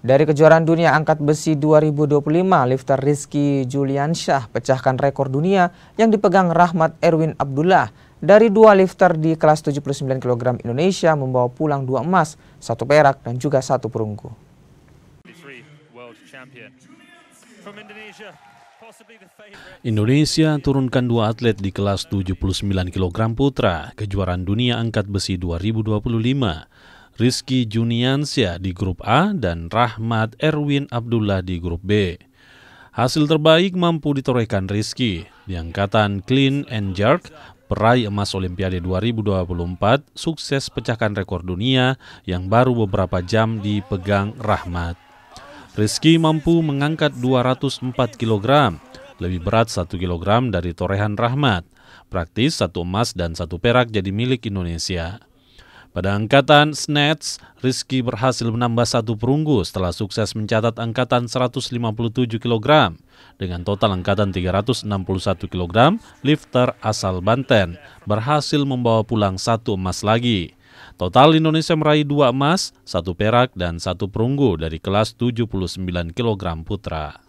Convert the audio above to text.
Dari kejuaraan dunia angkat besi 2025, lifter Rizky Juliansyah pecahkan rekor dunia yang dipegang Rahmat Erwin Abdullah. Dari dua lifter di kelas 79 kg Indonesia membawa pulang 2 emas, 1 perak dan juga 1 perunggu. Indonesia turunkan 2 atlet di kelas 79 kg putra kejuaraan dunia angkat besi 2025. Rizky Juliansyah di grup A dan Rahmat Erwin Abdullah di grup B. Hasil terbaik mampu ditorehkan Rizky di angkatan clean and jerk, peraih emas Olimpiade 2024, sukses pecahkan rekor dunia yang baru beberapa jam dipegang Rahmat. Rizky mampu mengangkat 204 kg, lebih berat 1 kg dari torehan Rahmat. Praktis 1 emas dan 1 perak jadi milik Indonesia. Pada angkatan snatch, Rizky berhasil menambah 1 perunggu setelah sukses mencatat angkatan 157 kg. Dengan total angkatan 361 kg, lifter asal Banten berhasil membawa pulang 1 emas lagi. Total Indonesia meraih 2 emas, 1 perak dan 1 perunggu dari kelas 79 kg putra.